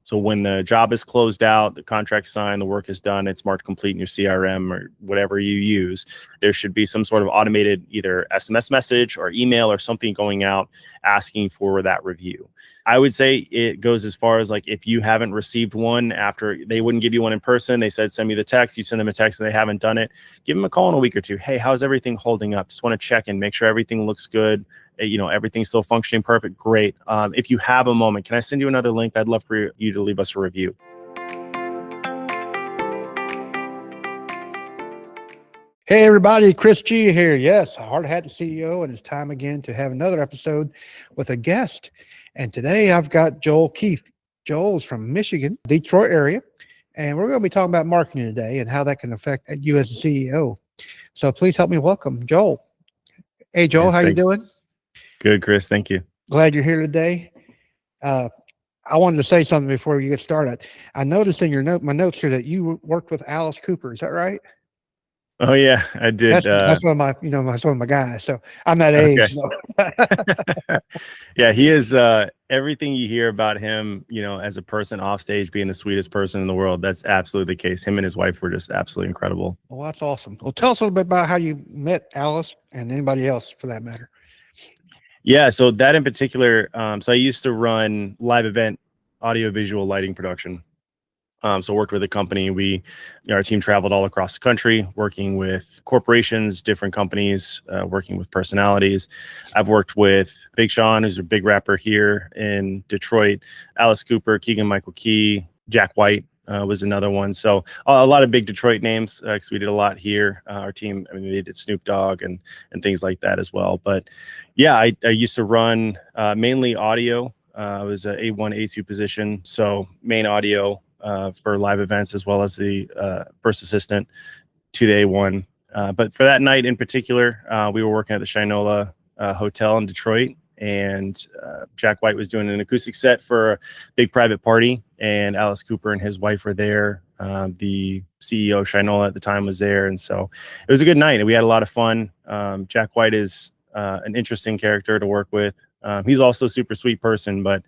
So when the job is closed out, the contract's signed, the work is done, it's marked complete in your CRM or whatever you use, there should be some sort of automated either SMS message or email or something going out asking for that review. I would say it goes as far as like, if you haven't received one after, they wouldn't give you one in person, they said, send me the text, you send them a text and they haven't done it, give them a call in a week or two. Hey, how's everything holding up? Just want to check and make sure everything looks good. Everything's still functioning perfect. Great. If you have a moment, can I send you another link? I'd love for you to leave us a review. Hey everybody, Chris G here. Yes, Hard Hat CEO, and it's time again to have another episode with a guest. And today I've got Joel Keith. Joel's from Michigan, Detroit area, and we're going to be talking about marketing today and how that can affect you as a CEO. So please help me welcome Joel. Hey Joel, how you doing? Good, Chris. Thank you. Glad you're here today. I wanted to say something before you get started. I noticed in your my notes here that you worked with Alice Cooper. Is that right? Oh yeah, I did. That's one of my, that's one of my guys. So I'm that age. So. Yeah, he is everything you hear about him, as a person off stage, being the sweetest person in the world. That's absolutely the case. Him and his wife were just absolutely incredible. Well, that's awesome. Well, tell us a little bit about how you met Alice and anybody else for that matter. Yeah, so that in particular, so I used to run live event audio-visual lighting production. So worked with a company. Our team traveled all across the country, working with corporations, different companies, working with personalities. I've worked with Big Sean, who's a big rapper here in Detroit, Alice Cooper, Keegan-Michael Key, Jack White was another one. So a lot of big Detroit names, because we did a lot here. Our team, they did Snoop Dogg and things like that as well. But yeah, I used to run mainly audio. I was a A1, A2 position, so main audio for live events, as well as the first assistant to the A1. But for that night in particular, we were working at the Shinola Hotel in Detroit, and Jack White was doing an acoustic set for a big private party, and Alice Cooper and his wife were there. The CEO of Shinola at the time was there, and so it was a good night, and we had a lot of fun. Jack White is an interesting character to work with. He's also a super sweet person, but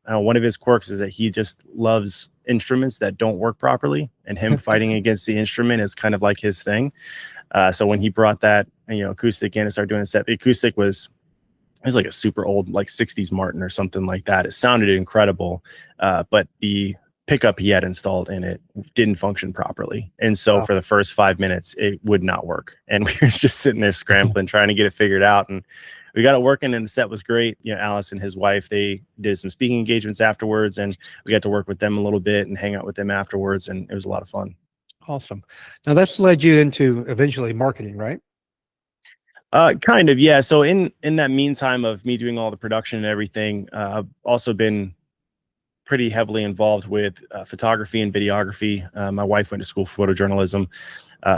one of his quirks is that he just loves instruments that don't work properly, and him fighting against the instrument is kind of like his thing. So when he brought that, acoustic in and started doing the set, the acoustic was like a super old, like 60s Martin or something like that. It sounded incredible, but the pickup he had installed in it didn't function properly. And so for the first 5 minutes, it would not work. And we were just sitting there scrambling, trying to get it figured out. And we got it working, and the set was great. Alice and his wife, they did some speaking engagements afterwards, and we got to work with them a little bit and hang out with them afterwards, and it was a lot of fun. Awesome. Now that's led you into eventually marketing, right? Kind of, yeah. So in that meantime of me doing all the production and everything, I've also been pretty heavily involved with photography and videography. My wife went to school for photojournalism.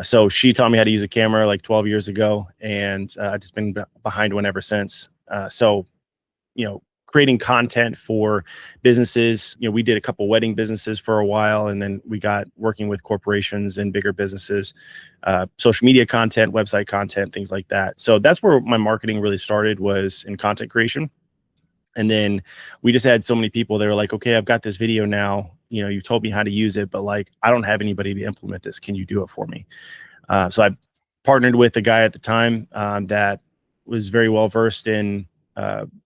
So she taught me how to use a camera like 12 years ago, and I've just been behind one ever since. So, creating content for businesses, we did a couple wedding businesses for a while, and then we got working with corporations and bigger businesses, social media content, website content, things like that. So that's where my marketing really started, was in content creation. And then we just had so many people, they were like, okay, I've got this video now. You've told me how to use it, but like, I don't have anybody to implement this. Can you do it for me? So I partnered with a guy at the time that was very well versed in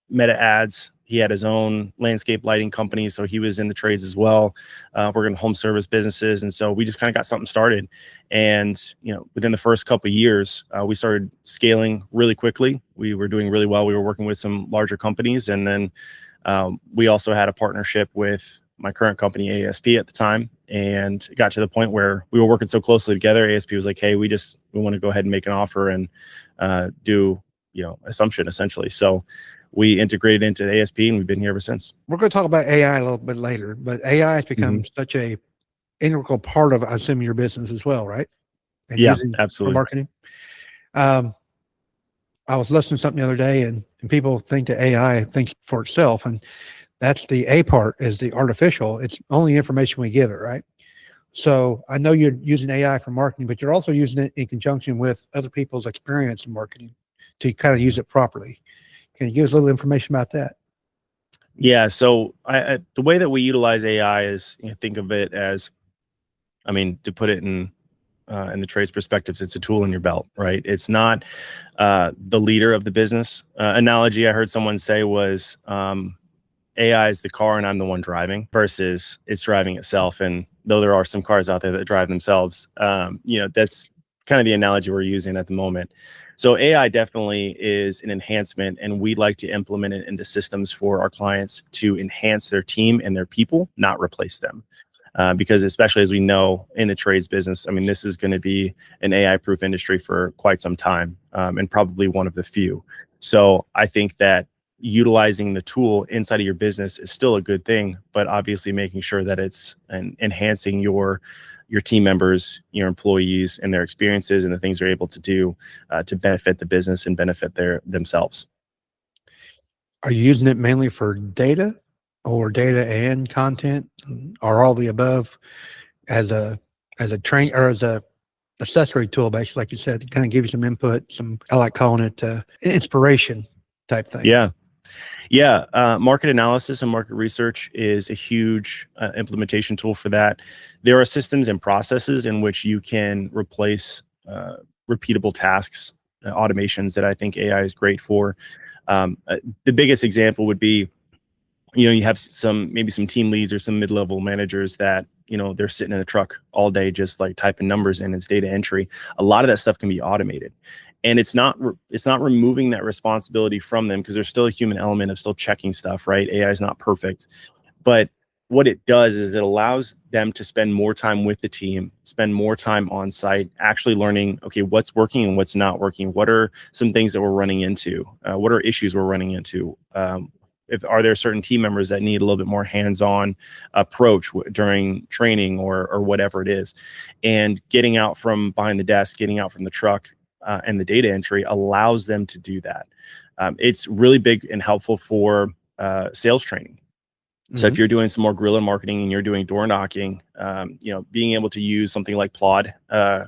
meta ads. He had his own landscape lighting company, so he was in the trades as well, working in home service businesses. And so we just kind of got something started. And, within the first couple of years, we started scaling really quickly. We were doing really well. We were working with some larger companies. And then we also had a partnership with my current company, ASP, at the time. And it got to the point where we were working so closely together. ASP was like, hey, we want to go ahead and make an offer and do, assumption, essentially. So we integrated into ASP, and we've been here ever since. We're going to talk about AI a little bit later, but AI has become such a integral part of, I assume, your business as well, right? And yeah, absolutely. For marketing. I was listening to something the other day, and people think that AI thinks for itself, and that's the A part, is the artificial. It's only information we give it, right? So I know you're using AI for marketing, but you're also using it in conjunction with other people's experience in marketing to kind of use it properly. Can you give us a little information about that? Yeah. So the way that we utilize AI is, think of it as, I mean, to put it in the trades perspectives, it's a tool in your belt, right? It's not the leader of the business. Analogy I heard someone say was AI is the car and I'm the one driving versus it's driving itself. And though there are some cars out there that drive themselves, that's kind of the analogy we're using at the moment. So AI definitely is an enhancement, and we'd like to implement it into systems for our clients to enhance their team and their people, not replace them. Because especially as we know in the trades business, I mean, this is going to be an AI-proof industry for quite some time, and probably one of the few. So I think that utilizing the tool inside of your business is still a good thing, but obviously making sure that it's enhancing your team members, your employees, and their experiences and the things they're able to do to benefit the business and benefit themselves. Are you using it mainly for data, or data and content, or all the above, as a train, or as a accessory tool, basically, like you said, to kind of give you some input, some, I like calling it inspiration type thing? Yeah. Market analysis and market research is a huge implementation tool for that. There are systems and processes in which you can replace repeatable tasks, automations that I think AI is great for. The biggest example would be, you have maybe some team leads or some mid-level managers that, they're sitting in the truck all day, just like typing numbers in. It's data entry. A lot of that stuff can be automated, and it's not removing that responsibility from them, because there's still a human element of still checking stuff, right? AI is not perfect, but what it does is it allows them to spend more time with the team, spend more time on site, actually learning, okay, what's working and what's not working. What are some things that we're running into? What are issues we're running into? Are there certain team members that need a little bit more hands-on approach during training or whatever it is? And getting out from behind the desk, getting out from the truck, and the data entry allows them to do that. It's really big and helpful for sales training. So if you're doing some more guerrilla marketing and you're doing door knocking, being able to use something like Plod,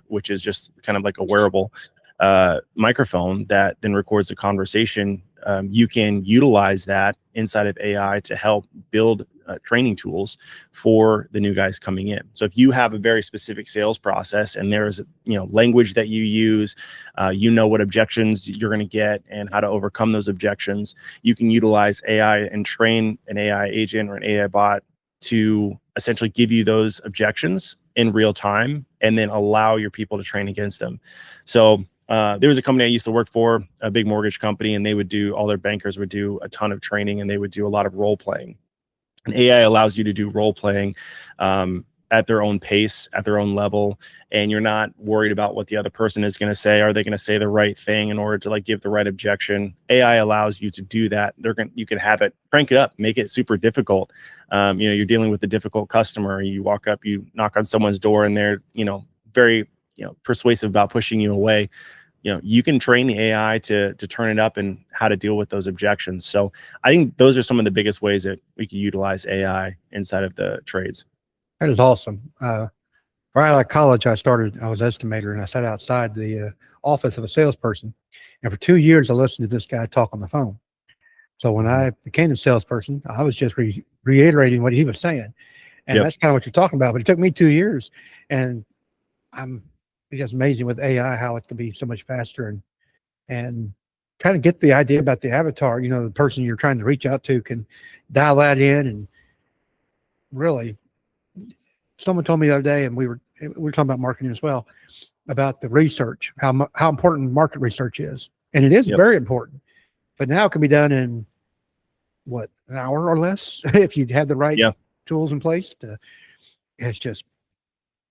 which is just kind of like a wearable microphone that then records a conversation, you can utilize that inside of AI to help build training tools for the new guys coming in. So if you have a very specific sales process and there's language that you use, what objections you're going to get and how to overcome those objections, you can utilize AI and train an AI agent or an AI bot to essentially give you those objections in real time and then allow your people to train against them. So there was a company I used to work for, a big mortgage company, and all their bankers would do a ton of training, and they would do a lot of role playing. And AI allows you to do role playing at their own pace, at their own level, and you're not worried about what the other person is going to say. Are they going to say the right thing in order to give the right objection? AI allows you to do that. You can have it, crank it up, make it super difficult. You're dealing with a difficult customer. You walk up, you knock on someone's door, and they're very persuasive about pushing you away. You can train the AI to turn it up and how to deal with those objections. So I think those are some of the biggest ways that we can utilize AI inside of the trades. That is awesome. Right out of college, I was estimator, and I sat outside the office of a salesperson. And for 2 years, I listened to this guy talk on the phone. So when I became a salesperson, I was just reiterating what he was saying. And that's kind of what you're talking about. But it took me 2 years, and it's just amazing with AI how it can be so much faster and kind of get the idea about the avatar. The person you're trying to reach out to can dial that in. And really, someone told me the other day, and we were talking about marketing as well, about the research, how important market research is. And it is very important. But now it can be done in an hour or less if you have the right tools in place. It's just,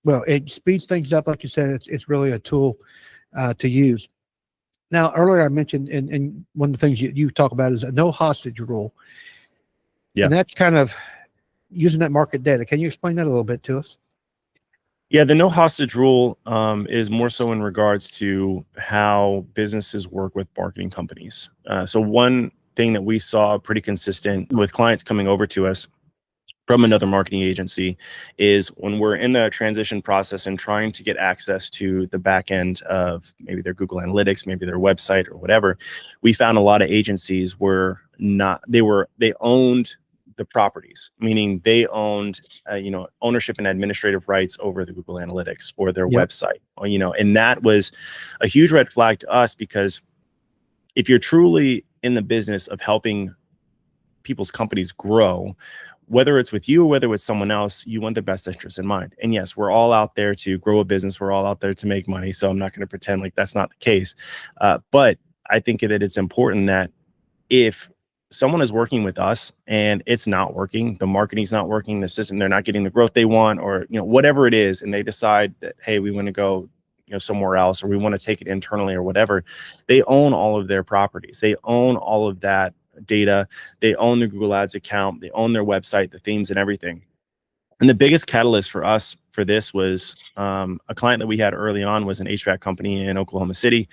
well, it speeds things up. Like you said, it's really a tool to use. Now, earlier I mentioned, and one of the things you talk about is a no hostage rule. And that's kind of using that market data. Can you explain that a little bit to us? Yeah, the no hostage rule is more so in regards to how businesses work with marketing companies. So one thing that we saw pretty consistent with clients coming over to us from another marketing agency is when we're in the transition process and trying to get access to the back end of maybe their Google Analytics, maybe their website or whatever, we found a lot of agencies they owned the properties, meaning they owned, ownership and administrative rights over the Google Analytics or their website, and that was a huge red flag to us, because if you're truly in the business of helping people's companies grow, whether it's with you or whether it's someone else, you want the best interest in mind. And yes, we're all out there to grow a business. We're all out there to make money. So I'm not going to pretend like that's not the case. But I think that it's important that if someone is working with us and it's not working, the marketing's not working, the system, they're not getting the growth they want, or whatever it is, and they decide that, hey, we want to go somewhere else, or we want to take it internally or whatever, they own all of their properties. They own all of that data. They own the Google Ads account. They own their website, the themes and everything. And the biggest catalyst for us for this was a client that we had early on was an HVAC company in Oklahoma City,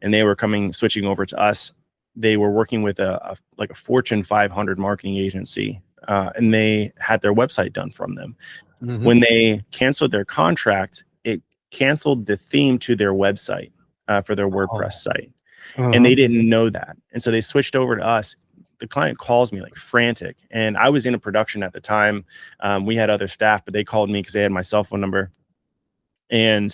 and they were switching over to us. They were working with a Fortune 500 marketing agency, and they had their website done from them. Mm-hmm. When they canceled their contract, it canceled the theme to their website for their WordPress site. Uh-huh. And they didn't know that. And so they switched over to us. The client calls me like frantic, and I was in a production at the time. We had other staff, but they called me because they had my cell phone number. And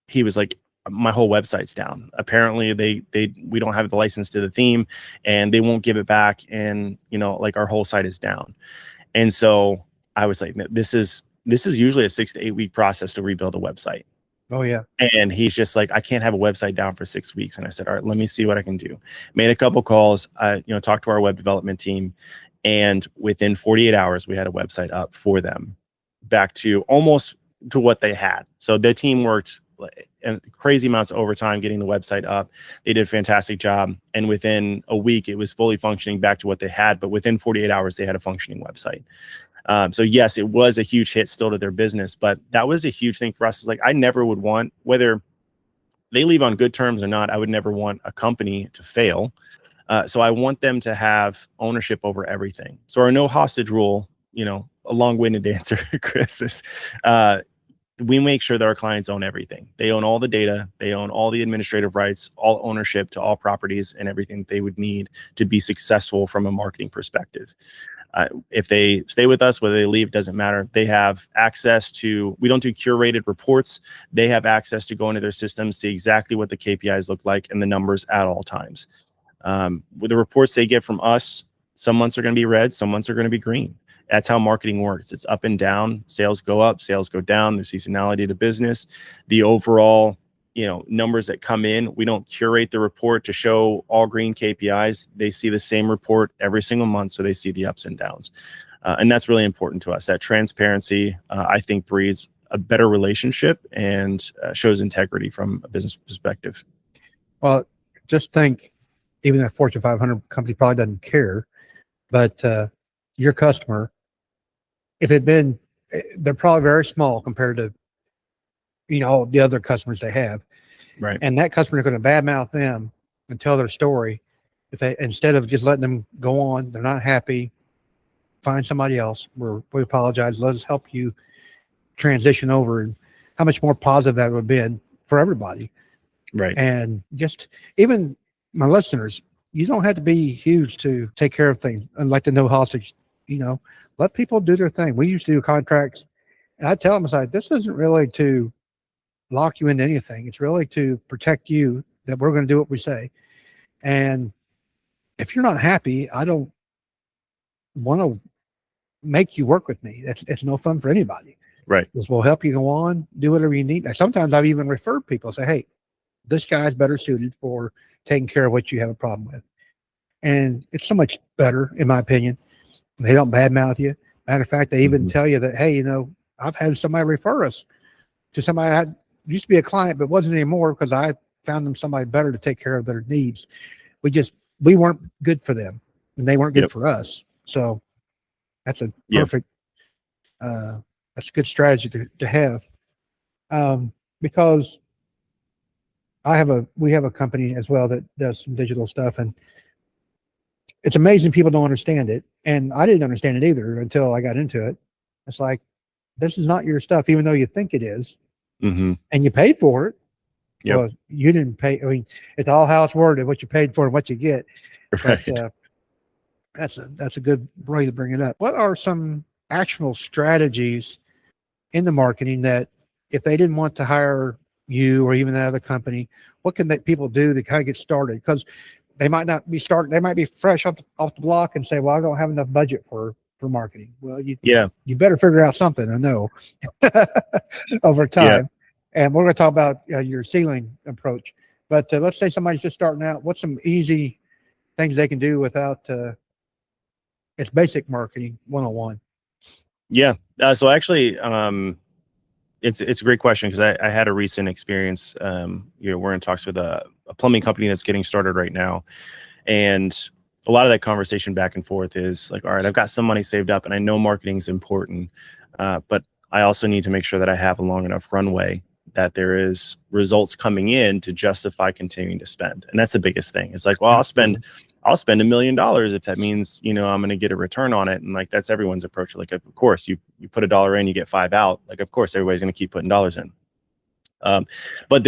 he was like, my whole website's down. Apparently we don't have the license to the theme, and they won't give it back. And, our whole site is down. And so I was like, this is usually a 6 to 8 week process to rebuild a website. Oh yeah. And he's just like, I can't have a website down for 6 weeks. And I said, all right, let me see what I can do. Made a couple calls, talked to our web development team. And within 48 hours, we had a website up for them, back to almost to what they had. So the team worked crazy amounts of overtime getting the website up. They did a fantastic job. And within a week, it was fully functioning back to what they had. But within 48 hours, they had a functioning website. So yes, it was a huge hit still to their business, but that was a huge thing for us. Is like, I never would want, whether they leave on good terms or not, I would never want a company to fail. So I want them to have ownership over everything. So our no hostage rule, a long-winded answer, Chris, is we make sure that our clients own everything. They own all the data. They own all the administrative rights, all ownership to all properties and everything that they would need to be successful from a marketing perspective. If they stay with us, whether they leave, doesn't matter. They have access to, we don't do curated reports. They have access to go into their system, see exactly what the KPIs look like and the numbers at all times. With the reports they get from us, some months are going to be red, some months are going to be green. That's how marketing works. It's up and down. Sales go up, sales go down. There's seasonality to business. The overall, numbers that come in, we don't curate the report to show all green KPIs. They see the same report every single month, so they see the ups and downs. And that's really important to us. That transparency, I think, breeds a better relationship and shows integrity from a business perspective. Well, just think, even that Fortune 500 company probably doesn't care, but your customer, if it been, they're probably very small compared to, all the other customers they have. Right. And that customer is going to badmouth them and tell their story. If they, instead of just letting them go on, they're not happy, find somebody else. We apologize. Let us help you transition over. And how much more positive that would have been for everybody. Right. And just even my listeners, you don't have to be huge to take care of things. And like the no hostage, let people do their thing. We used to do contracts, and I tell them, I say, this isn't really to lock you into anything. It's really to protect you, that we're going to do what we say. And if you're not happy, I don't want to make you work with me. It's no fun for anybody. Right. Because we'll help you go on, do whatever you need. Sometimes I've even referred people, say, hey, this guy's better suited for taking care of what you have a problem with. And it's so much better, in my opinion. They don't badmouth you. Matter of fact, they even tell you that, hey, I've had somebody refer us to somebody I used to be a client, but wasn't anymore because I found them somebody better to take care of their needs. We weren't good for them, and they weren't good for us. So that's a perfect, that's a good strategy to have. Because we have a company as well that does some digital stuff, and it's amazing people don't understand it. And I didn't understand it either until I got into it. It's like, this is not your stuff, even though you think it is. Mm-hmm. And you paid for it. Yep. Well, you didn't pay. I mean, it's all how it's worded, what you paid for and what you get. Right. But That's a good way to bring it up. What are some actual strategies in the marketing that if they didn't want to hire you or even that other company, what can that people do to kind of get started? Because they might not be starting, they might be fresh off the block and say, well, I don't have enough budget for marketing. Well, Yeah. you better figure out something, I know, over Yeah. time. And we're going to talk about your ceiling approach. But let's say somebody's just starting out. What's some easy things they can do without it's basic marketing 101? Yeah. So actually, it's a great question because I had a recent experience. We're in talks with a plumbing company that's getting started right now, and a lot of that conversation back and forth is like, all right, I've got some money saved up, and I know marketing is important, but I also need to make sure that I have a long enough runway that there is results coming in to justify continuing to spend. And that's the biggest thing. It's like, well, I'll spend $1 million if that means, I'm going to get a return on it. And like, that's everyone's approach. Like, of course you put $1 in, you get 5 out. Like, of course, everybody's going to keep putting dollars in. But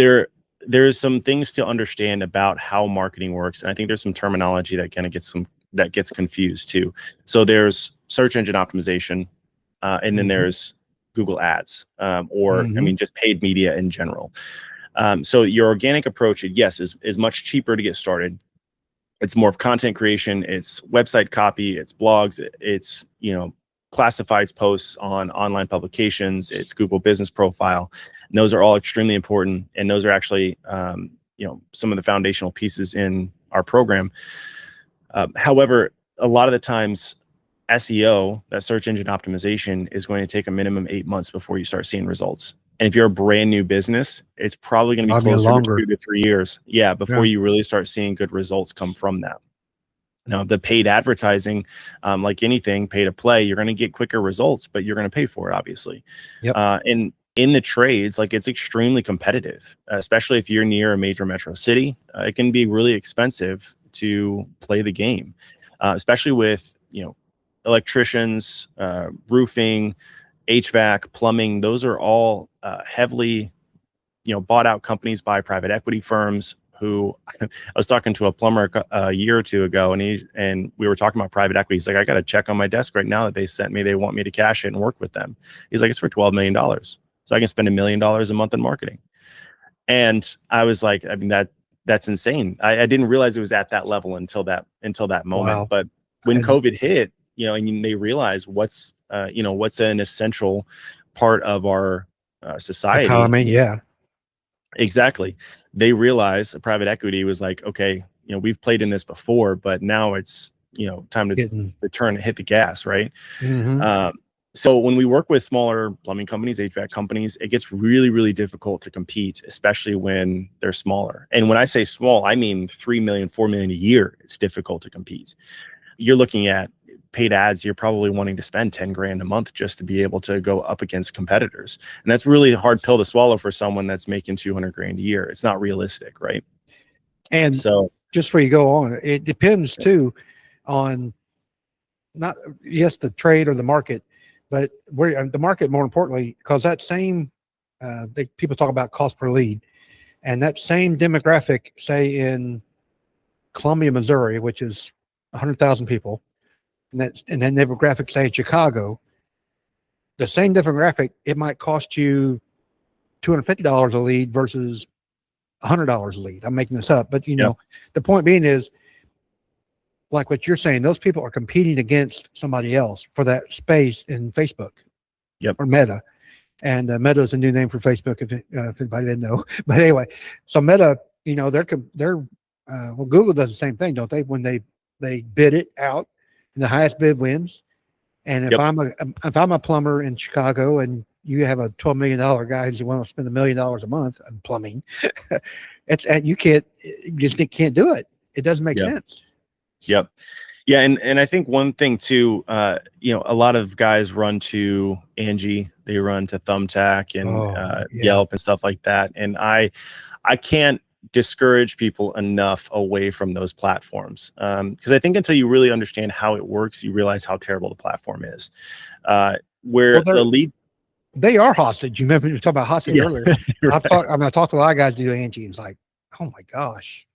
there's some things to understand about how marketing works. And I think there's some terminology that kind of gets confused too. So there's search engine optimization, and then there's Google ads, or just paid media in general. So your organic approach, yes, is much cheaper to get started. It's more of content creation. It's website copy. It's blogs. It's classifieds posts on online publications. It's Google Business Profile. And those are all extremely important, and those are actually some of the foundational pieces in our program. However, a lot of the times, SEO, that search engine optimization, is going to take a minimum 8 months before you start seeing results. And if you're a brand new business, it's probably going to be closer to 2 to 3 years. Yeah, before you really start seeing good results come from that. Now, the paid advertising, like anything, pay to play, you're going to get quicker results, but you're going to pay for it, obviously. And in the trades, like, it's extremely competitive, especially if you're near a major metro city. It can be really expensive to play the game, especially with electricians, roofing, HVAC, plumbing. Those are all heavily, bought out companies by private equity firms. Who I was talking to a plumber a year or two ago, and we were talking about private equity. He's like, I got a check on my desk right now that they sent me. They want me to cash it and work with them. He's like, it's for $12 million, so I can spend $1 million a month in marketing. And I was like, I mean, that's insane. I didn't realize it was at that level until that moment. Wow. But when COVID hit, and they realized what's an essential part of our society. Economy, yeah. Exactly. They realized, the private equity was like, okay, we've played in this before, but now it's, time to turn and hit the gas, right? So when we work with smaller plumbing companies, HVAC companies, it gets really, really difficult to compete, especially when they're smaller. And when I say small, I mean 3 million, 4 million a year. It's difficult to compete. You're looking at paid ads, you're probably wanting to spend 10 grand a month just to be able to go up against competitors. And that's really a hard pill to swallow for someone that's making 200 grand a year. It's not realistic, right? And so just before you go on, it depends too on the trade or the market, but where the market, more importantly, because that same, people talk about cost per lead, and that same demographic, say in Columbia, Missouri, which is 100,000 people, and then demographic, say in Chicago, the same demographic, it might cost you $250 a lead versus $100 a lead. I'm making this up, but the point being is, like what you're saying, those people are competing against somebody else for that space in Facebook, or Meta. And Meta is a new name for Facebook, if anybody didn't know. But anyway, so Meta, they're well, Google does the same thing, don't they? When they bid it out, and the highest bid wins. And if I'm a plumber in Chicago, and you have a $12 million guy who wants to spend $1 million a month on plumbing, you just can't do it. It doesn't make sense. Yep. Yeah. And I think one thing too, a lot of guys run to Angie, they run to Thumbtack and Yelp and stuff like that. And I can't discourage people enough away from those platforms. Because I think until you really understand how it works, you realize how terrible the platform is. They are hostage. You remember you were talking about hostage earlier. Right. I've talked to a lot of guys who do Angie, and it's like, oh my gosh.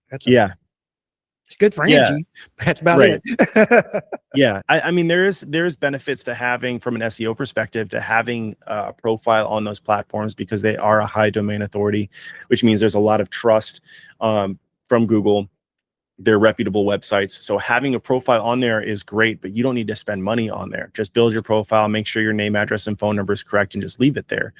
It's good for Yeah, Angie. That's about right. it. Yeah, I mean, there's benefits to having, from an SEO perspective, to having a profile on those platforms, because they are a high domain authority, which means there's a lot of trust from Google. They're reputable websites. So having a profile on there is great, but you don't need to spend money on there. Just build your profile, make sure your name, address, and phone number is correct, and just leave it there.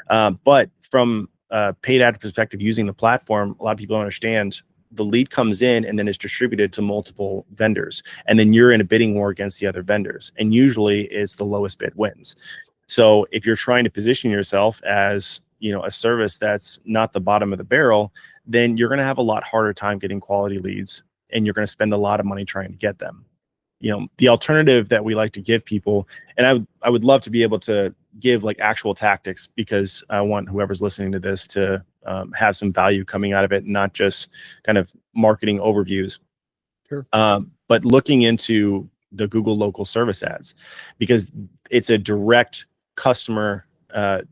But from a paid ad perspective, using the platform, a lot of people don't understand, the lead comes in and then is distributed to multiple vendors. And then you're in a bidding war against the other vendors. And usually it's the lowest bid wins. So if you're trying to position yourself as, a service that's not the bottom of the barrel, then you're going to have a lot harder time getting quality leads, and you're going to spend a lot of money trying to get them. The alternative that we like to give people, and I would love to be able to give like actual tactics, because I want whoever's listening to this to have some value coming out of it, not just kind of marketing overviews. Sure. But looking into the Google local service ads, because it's a direct customer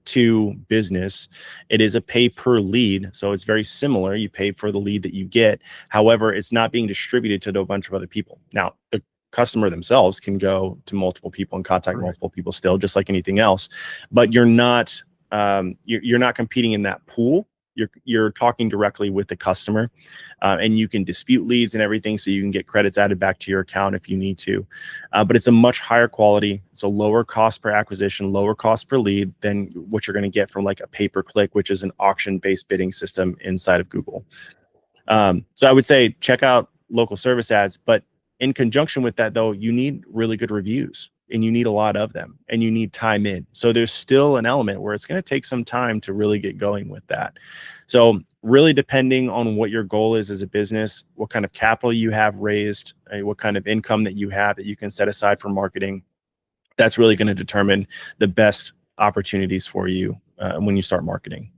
to business. It is a pay per lead, so it's very similar. You pay for the lead that you get. However, it's not being distributed to a bunch of other people. Now, the customer themselves can go to multiple people and contact multiple people still, just like anything else. But you're not competing in that pool. You're talking directly with the customer, and you can dispute leads and everything, so you can get credits added back to your account if you need to. But it's a much higher quality. It's a lower cost per acquisition, lower cost per lead than what you're going to get from like a pay-per-click, which is an auction-based bidding system inside of Google. So I would say check out local service ads, but in conjunction with that, though, you need really good reviews, and you need a lot of them, and you need time in. So there's still an element where it's going to take some time to really get going with that. So really, depending on what your goal is as a business, what kind of capital you have raised, what kind of income that you have that you can set aside for marketing, that's really going to determine the best opportunities for you when you start marketing.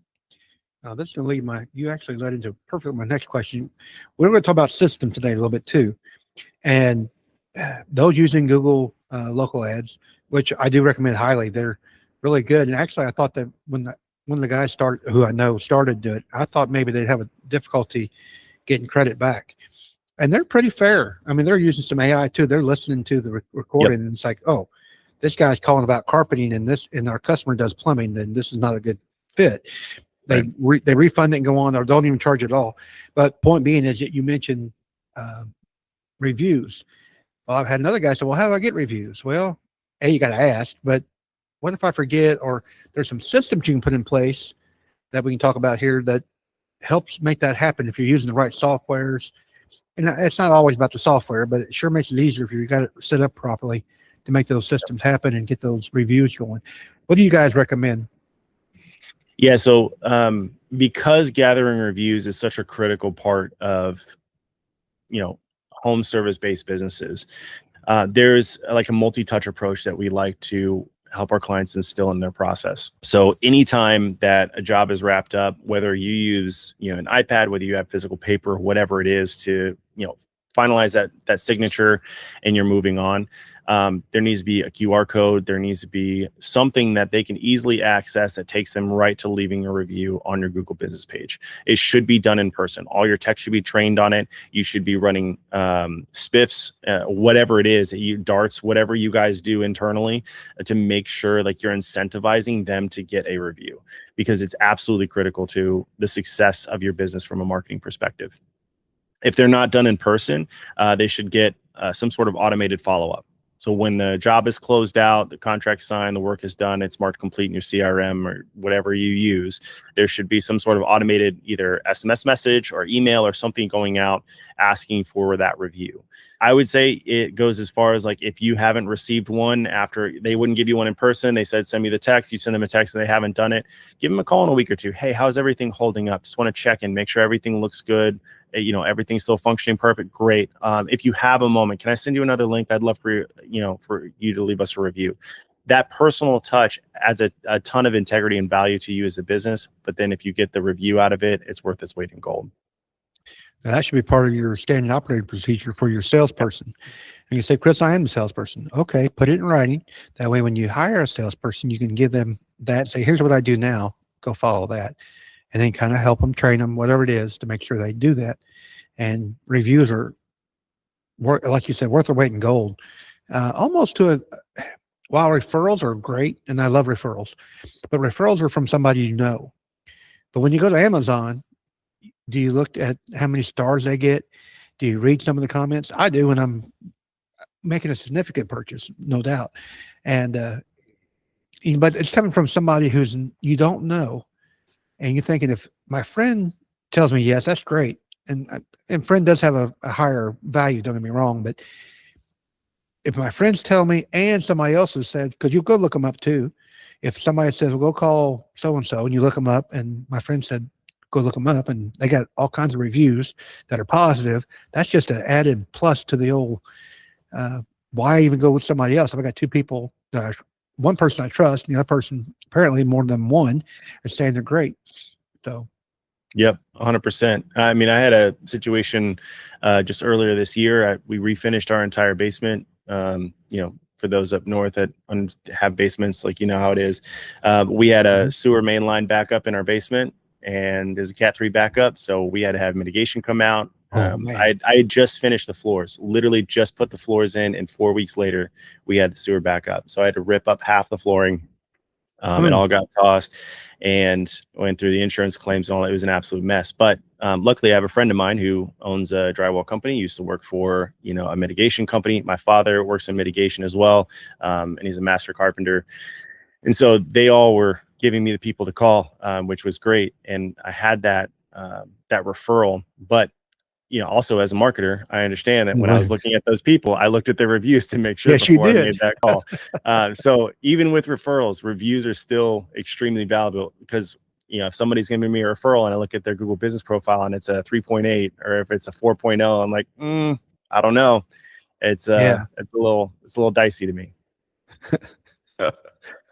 Now, this is going to lead you actually led into perfect my next question. We're going to talk about system today a little bit too. And those using Google local ads, which I do recommend highly, they're really good. And actually, I thought that when the guys who I know started doing it, I thought maybe they'd have a difficulty getting credit back. And they're pretty fair. I mean, they're using some AI too. They're listening to the recording, and it's like, oh, this guy's calling about carpeting, and our customer does plumbing, then this is not a good fit. They refund it and go on, or don't even charge at all. But point being is that you mentioned reviews. Well, I've had another guy say, well, how do I get reviews? Well, you got to ask, but what if I forget? Or there's some systems you can put in place that we can talk about here that helps make that happen if you're using the right softwares. And it's not always about the software, but it sure makes it easier if you've got it set up properly to make those systems happen and get those reviews going. What do you guys recommend? Yeah, so because gathering reviews is such a critical part of, home service-based businesses, there's like a multi-touch approach that we like to help our clients instill in their process. So anytime that a job is wrapped up, whether you use an iPad, whether you have physical paper, whatever it is, to finalize that signature and you're moving on, there needs to be a QR code. There needs to be something that they can easily access that takes them right to leaving a review on your Google business page. It should be done in person. All your tech should be trained on it. You should be running spiffs, whatever it is, darts, whatever you guys do internally to make sure like you're incentivizing them to get a review, because it's absolutely critical to the success of your business from a marketing perspective. If they're not done in person, they should get some sort of automated follow-up. So when the job is closed out, the contract's signed, the work is done, it's marked complete in your CRM or whatever you use, there should be some sort of automated either SMS message or email or something going out asking for that review. I would say it goes as far as like, if you haven't received one after, they wouldn't give you one in person, they said send me the text, you send them a text and they haven't done it, give them a call in a week or two. Hey, how's everything holding up? Just want to check in, make sure everything looks good. Everything's still functioning perfect. Great. If you have a moment, can I send you another link? I'd love for you to leave us a review. That personal touch adds a ton of integrity and value to you as a business. But then if you get the review out of it, it's worth its weight in gold. Now, that should be part of your standard operating procedure for your salesperson. And you say, Chris, I am the salesperson. Okay, put it in writing. That way, when you hire a salesperson, you can give them that, say, here's what I do now, go follow that. And then kind of help them, train them, whatever it is, to make sure they do that. And reviews are like you said, worth their weight in gold. Almost to a, while referrals are great, and I love referrals, but referrals are from somebody you know. But when you go to Amazon, do you look at how many stars they get? Do you read some of the comments? I do when I'm making a significant purchase, no doubt. And but it's coming from somebody who's you don't know, and you're thinking, if my friend tells me yes, that's great, and friend does have a higher value. Don't get me wrong, but if my friends tell me and somebody else has said, because you go look them up too. If somebody says, well, go call so and so, and you look them up, and my friend said, go look them up, and they got all kinds of reviews that are positive, that's just an added plus to the old. Why even go with somebody else? If I got two people, one person I trust, and the other person, apparently more than one, are saying they're great. So, yep, 100%. I mean, I had a situation just earlier this year. We refinished our entire basement. For those up north that have basements, like, you know how it is. We had a sewer main line backup in our basement, and there's a Cat 3 backup, so we had to have mitigation come out. I had just finished the floors, literally just put the floors in, and 4 weeks later we had the sewer backup. So I had to rip up half the flooring. It all got tossed and went through the insurance claims and all. It was an absolute mess. But luckily, I have a friend of mine who owns a drywall company. He used to work for, a mitigation company. My father works in mitigation as well, and he's a master carpenter. And so they all were giving me the people to call, which was great. And I had that referral. But also as a marketer, I understand that when I was looking at those people, I looked at their reviews to make sure before I made that call. So even with referrals, reviews are still extremely valuable, because if somebody's giving me a referral and I look at their Google business profile and it's a 3.8, or if it's a 4.0, I'm like, I don't know. It's a little dicey to me.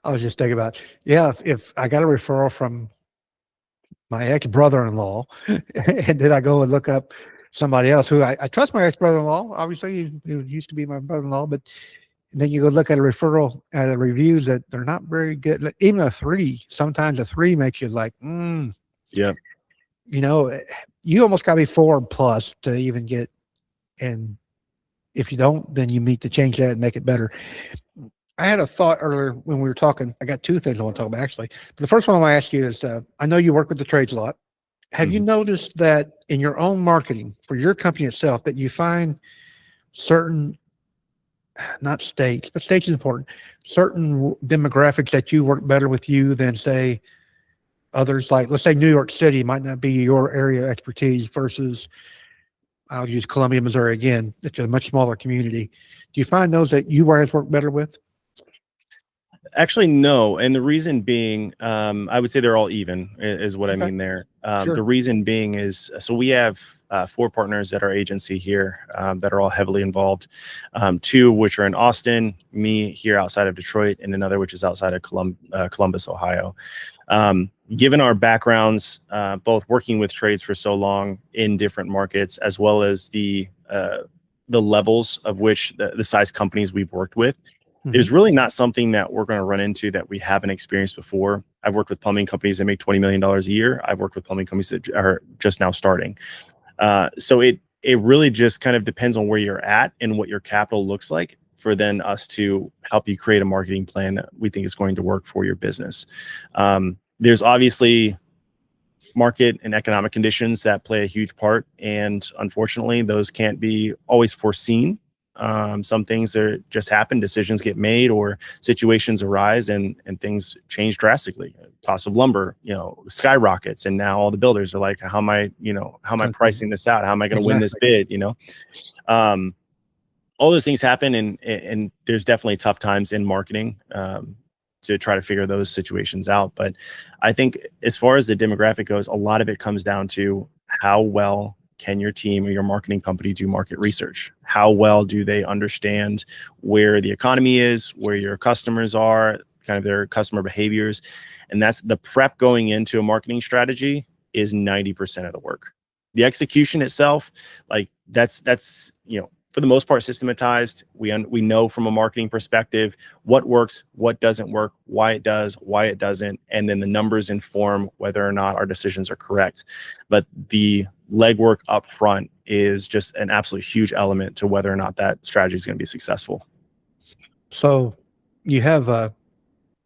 I was just thinking about, if I got a referral from my ex-brother-in-law, and then I go and look up somebody else who I trust, my ex-brother-in-law, obviously, he used to be my brother-in-law, but then you go look at a referral, the reviews that they're not very good. Like, even a 3, sometimes a 3 makes you like, yeah. You almost got to be 4+ to even get, and if you don't, then you need to change that and make it better. I had a thought earlier when we were talking. I got 2 things I want to talk about, actually. But the first one I want to ask you is, I know you work with the trades a lot. Have you noticed that in your own marketing for your company itself, that you find certain, not states, but states is important, certain demographics that you work better with you than, say, others? Like, let's say New York City might not be your area of expertise versus, I'll use Columbia, Missouri again. It's a much smaller community. Do you find those that you guys work better with? Actually, no. And the reason being, I would say they're all even, is what I mean there. Sure. The reason being is, so we have 4 partners at our agency here that are all heavily involved. 2 which are in Austin, me here outside of Detroit, and another which is outside of Columbus, Ohio. Given our backgrounds, both working with trades for so long in different markets, as well as the levels of which the size companies we've worked with, there's really not something that we're going to run into that we haven't experienced before. I've worked with plumbing companies that make $20 million a year. I've worked with plumbing companies that are just now starting. So it really just kind of depends on where you're at and what your capital looks like, for then us to help you create a marketing plan that we think is going to work for your business. There's obviously market and economic conditions that play a huge part, and unfortunately, those can't be always foreseen. Some things just happen, decisions get made, or situations arise, and things change drastically. Cost of lumber, skyrockets, and now all the builders are like, how am I pricing this out? How am I going to win this bid? All those things happen, and there's definitely tough times in marketing to try to figure those situations out. But I think as far as the demographic goes, a lot of it comes down to how well can your team or your marketing company do market research? How well do they understand where the economy is, where your customers are, kind of their customer behaviors? And that's the prep going into a marketing strategy is 90% of the work. The execution itself, like that's for the most part systematized. We know from a marketing perspective what works, what doesn't work, why it does, why it doesn't, and then the numbers inform whether or not our decisions are correct. But the legwork up front is just an absolute huge element to whether or not that strategy is going to be successful. So you have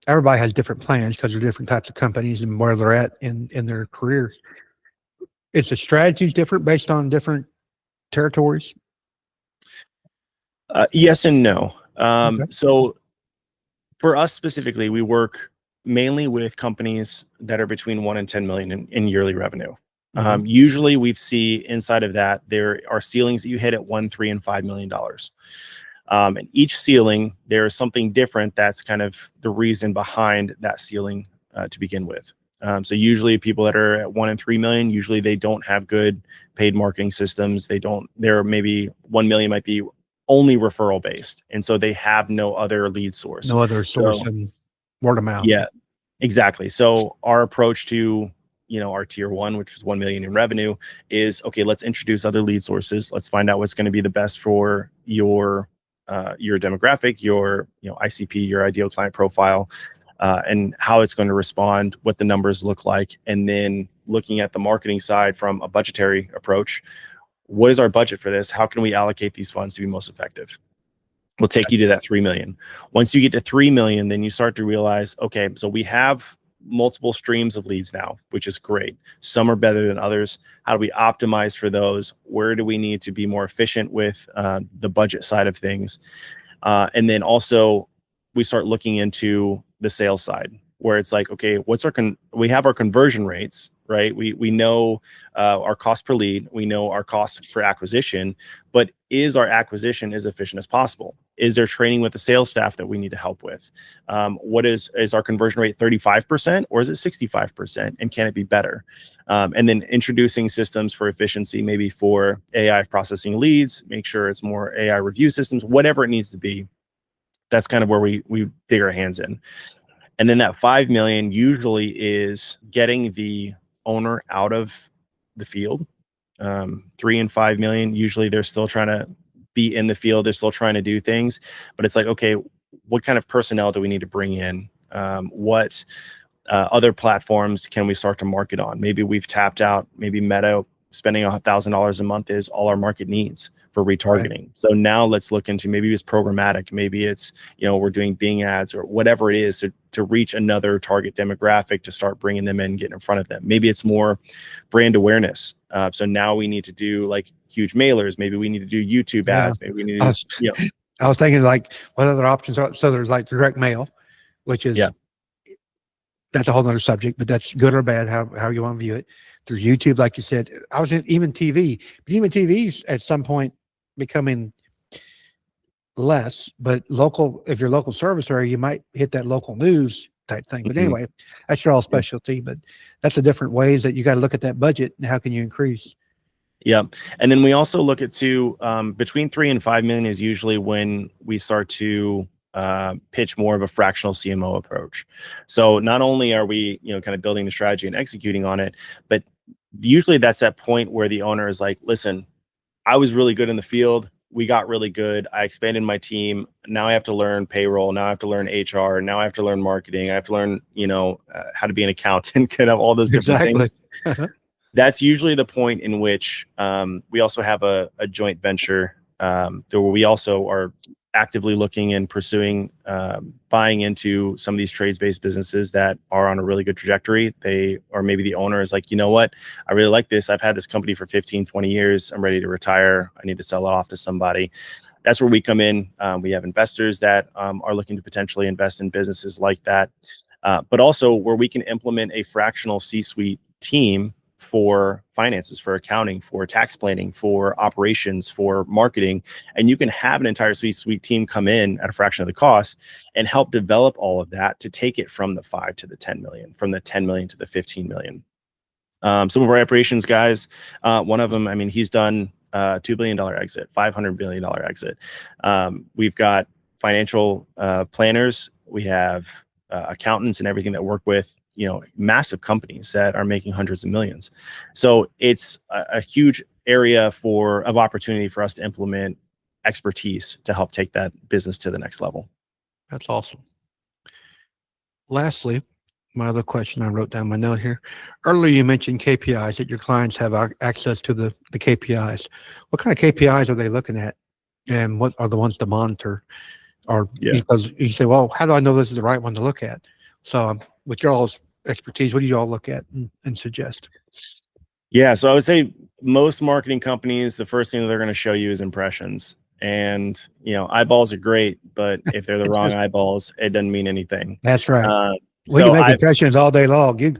everybody has different plans because they're different types of companies and where they're at in their careers. Is the strategies different based on different territories? Yes and no. Okay. So for us specifically, we work mainly with companies that are between 1 and 10 million in yearly revenue. Usually we see inside of that, there are ceilings that you hit at 1, 3, and $5 million. And each ceiling, there is something different. That's kind of the reason behind that ceiling to begin with. So usually people that are at 1 and 3 million, usually they don't have good paid marketing systems. They're maybe 1 million might be only referral based. And so they have no other lead source. No other source than word of mouth. Yeah, exactly. So our approach to, our tier 1, which is 1 million in revenue, is okay, let's introduce other lead sources. Let's find out what's going to be the best for your demographic, your ICP, your ideal client profile, and how it's going to respond, what the numbers look like. And then looking at the marketing side from a budgetary approach, what is our budget for this? How can we allocate these funds to be most effective? We'll take you to that 3 million. Once you get to 3 million, then you start to realize, okay, so we have multiple streams of leads now, which is great. Some are better than others. How do we optimize for those? Where do we need to be more efficient with the budget side of things? And then also we start looking into the sales side, where it's like, okay, what's we have our conversion rates, right? We know our cost per lead, we know our cost for acquisition, but is our acquisition as efficient as possible? Is there training with the sales staff that we need to help with? What is our conversion rate 35% or is it 65%? And can it be better? And then introducing systems for efficiency, maybe for AI processing leads, make sure it's more AI review systems, whatever it needs to be. That's kind of where we dig our hands in. And then that 5 million usually is getting the owner out of the field. 3 and 5 million, usually they're still trying to be in the field. They're still trying to do things, but it's like, okay, what kind of personnel do we need to bring in? What other platforms can we start to market on? Maybe we've tapped out, maybe Meta spending $1,000 a month is all our market needs for retargeting. Right. So now let's look into, maybe it's programmatic, maybe it's, we're doing Bing ads or whatever it is to reach another target demographic, to start bringing them in, getting in front of them. Maybe it's more brand awareness. So now we need to do like huge mailers. Maybe we need to do YouTube ads. Maybe we need to I was thinking like what other options are. So there's like direct mail, which is, that's a whole nother subject, but that's good or bad, how you want to view it. Through YouTube, like you said, I was in even TV, but even TV's at some point becoming less, but if you're local service area, you might hit that local news type thing. But anyway, that's your all specialty, but that's the different ways that you got to look at that budget and how can you increase. Yeah. And then we also look at between 3 and 5 million is usually when we start to pitch more of a fractional CMO approach. So not only are we, kind of building the strategy and executing on it, but usually that's that point where the owner is like, listen, I was really good in the field. We got really good. I expanded my team. Now I have to learn payroll. Now I have to learn HR. Now I have to learn marketing. I have to learn, how to be an accountant, kind of all those different things. That's usually the point in which we also have a joint venture where we also are actively looking and pursuing buying into some of these trades-based businesses that are on a really good trajectory. Or maybe the owner is like, you know what, I really like this. I've had this company for 15, 20 years. I'm ready to retire. I need to sell it off to somebody. That's where we come in. We have investors that are looking to potentially invest in businesses like that. But also where we can implement a fractional C-suite team for finances, for accounting, for tax planning, for operations, for marketing. And you can have an entire C-suite team come in at a fraction of the cost and help develop all of that to take it from the 5 to the 10 million, from the 10 million to the 15 million. Some of our operations guys, one of them, he's done $2 billion exit, $500 billion exit. We've got financial planners. We have accountants and everything that work with massive companies that are making hundreds of millions. So it's a huge area of opportunity for us to implement expertise to help take that business to the next level. That's awesome. Lastly, my other question, I wrote down my note here. Earlier, you mentioned KPIs, that your clients have access to the KPIs. What kind of KPIs are they looking at, and what are the ones to monitor? Or because you say, well, how do I know this is the right one to look at? So with your all's expertise, what do you all look at and suggest? Yeah, so I would say most marketing companies, the first thing that they're going to show you is impressions. And, eyeballs are great, but if they're the wrong eyeballs, it doesn't mean anything. That's right. We So can make impressions all day long.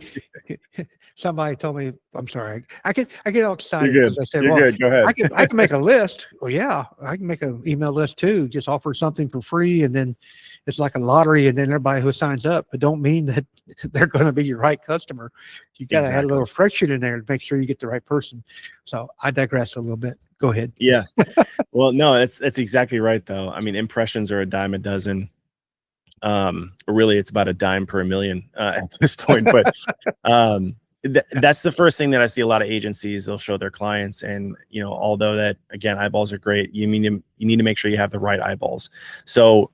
Somebody told me, I'm sorry, I get all excited because I said, You're good. Go ahead. I can make a list. Well, yeah, I can make an email list too. Just offer something for free, and then it's like a lottery, and then everybody who signs up, but don't mean that they're going to be your right customer. You got to add a little friction in there to make sure you get the right person. So I digress a little bit. Go ahead. Yeah. Well, no, that's exactly right though. I mean, impressions are a dime a dozen. Really it's about a dime per million at this point, but that's the first thing that I see a lot of agencies, they'll show their clients. And, although that, again, eyeballs are great, you need to make sure you have the right eyeballs. So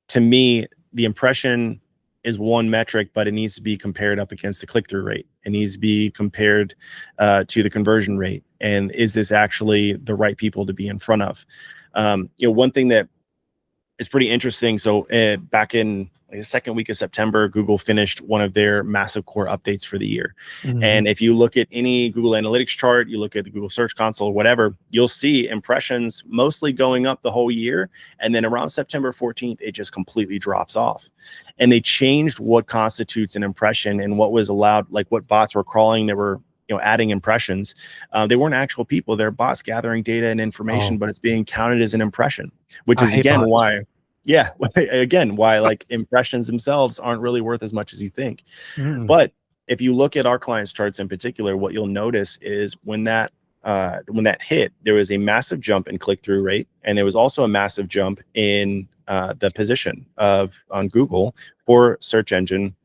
to me, the impression is one metric, but it needs to be compared up against the click-through rate. It needs to be compared to the conversion rate. And is this actually the right people to be in front of? One thing that is pretty interesting. So back in the second week of September, Google finished one of their massive core updates for the year. Mm-hmm. And if you look at any Google Analytics chart, you look at the Google Search Console or whatever, you'll see impressions mostly going up the whole year. And then around September 14th, it just completely drops off. And they changed what constitutes an impression and what was allowed, like what bots were crawling. They were adding impressions. They weren't actual people. They're bots gathering data and information, but it's being counted as an impression, which is again why like impressions themselves aren't really worth as much as you think. But if you look at our clients' charts in particular, what you'll notice is when that hit, there was a massive jump in click-through rate, and there was also a massive jump in the position on Google for search engine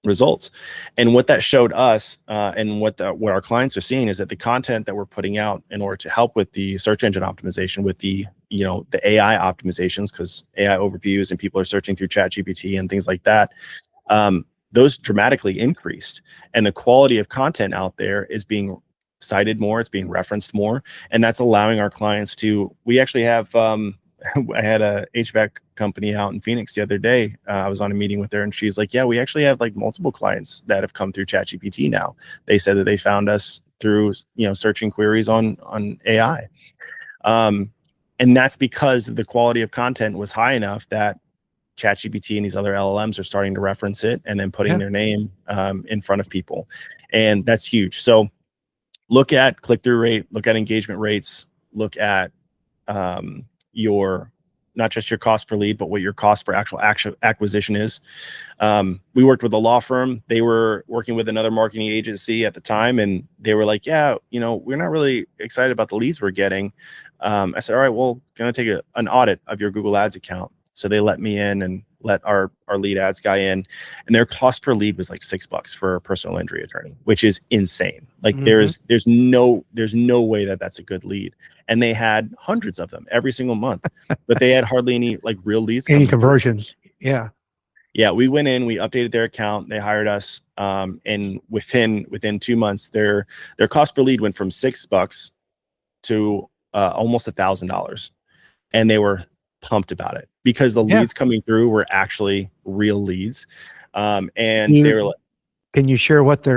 results. And what that showed us and what our clients are seeing is that the content that we're putting out in order to help with the search engine optimization, with the AI optimizations, because AI overviews and people are searching through ChatGPT and things like that, those dramatically increased. And the quality of content out there is being cited more, it's being referenced more, and that's allowing our clients to, we actually have I had a HVAC company out in Phoenix the other day. I was on a meeting with her, and she's like, yeah, we actually have like multiple clients that have come through ChatGPT now. They said that they found us through, searching queries on AI. And that's because the quality of content was high enough that ChatGPT and these other LLMs are starting to reference it and then putting their name in front of people. And that's huge. So look at click-through rate, look at engagement rates, look at your, not just your cost per lead, but what your cost per actual acquisition is. We worked with a law firm. They were working with another marketing agency at the time, and they were like, yeah, we're not really excited about the leads we're getting. I said, all right, well, going to take an audit of your Google Ads account. So they let me in and let our lead ads guy in, and their cost per lead was like $6 for a personal injury attorney, which is insane. Like there's no way that that's a good lead. And they had hundreds of them every single month, but they had hardly any like real leads. Any conversions. Yeah. Yeah. We went in, we updated their account, they hired us. And within 2 months, their cost per lead went from $6 to almost $1,000. And they were pumped about it because the leads coming through were actually real leads. And they were like, can you share what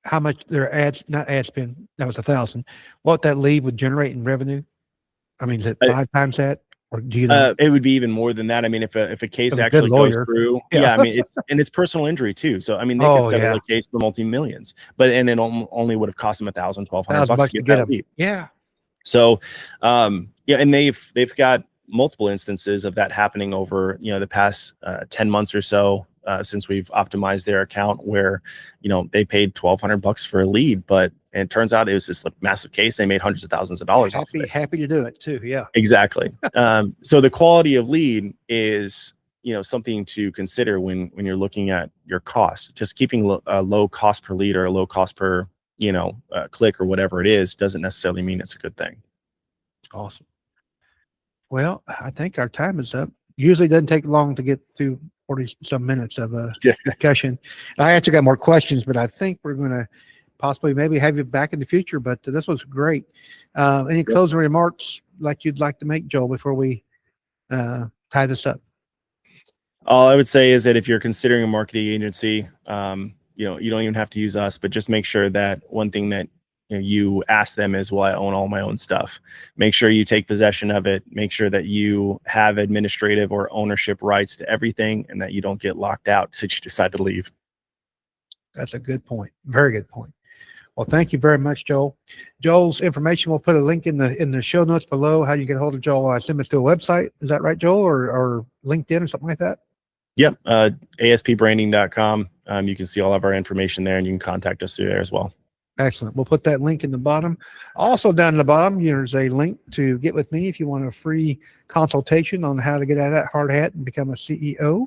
how much their not ad spend, that was 1,000, what that lead would generate in revenue? I mean, is it 5 times that, or do you know? It would be even more than that. I mean, if a case actually goes through, I mean, it's personal injury too. So, I mean, they could settle a case for multi-millions, and it only would have cost them $1,000, $1,200 to get that lead. Yeah. So, and they've got multiple instances of that happening over, the past 10 months or so, since we've optimized their account, where, they paid $1,200 for a lead, but it turns out it was this like massive case. They made hundreds of thousands of dollars off of it. Happy to do it too. Yeah, exactly. So the quality of lead is, something to consider when you're looking at your cost. Just keeping a low cost per lead or a low cost per, click or whatever it is, doesn't necessarily mean it's a good thing. Awesome. Well, I think our time is up. Usually doesn't take long to get through 40 some minutes of a Yeah. discussion. I actually got more questions, but I think we're going to possibly maybe have you back in the future, but this was great. Any closing remarks like you'd like to make, Joel, before we tie this up? All I would say is that if you're considering a marketing agency, you know, you don't even have to use us, but just make sure that one thing that you ask them is, will I own all my own stuff? Make sure you take possession of it. Make sure that you have administrative or ownership rights to everything and that you don't get locked out since you decide to leave. That's a good point. Very good point. Well, thank you very much, Joel. Joel's information, we'll put a link in the show notes below. How you get a hold of Joel? I assume it's through a website. Is that right, Joel, or LinkedIn or something like that? Yep. ASPbranding.com. You can see all of our information there and you can contact us through there as well. Excellent. We'll put that link in the bottom. Also down in the bottom, there's a link to get with me if you want a free consultation on how to get out of that hard hat and become a CEO.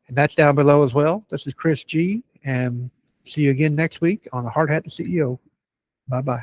And that's down below as well. This is Chris G. And see you again next week on the Hard Hat to CEO. Bye-bye.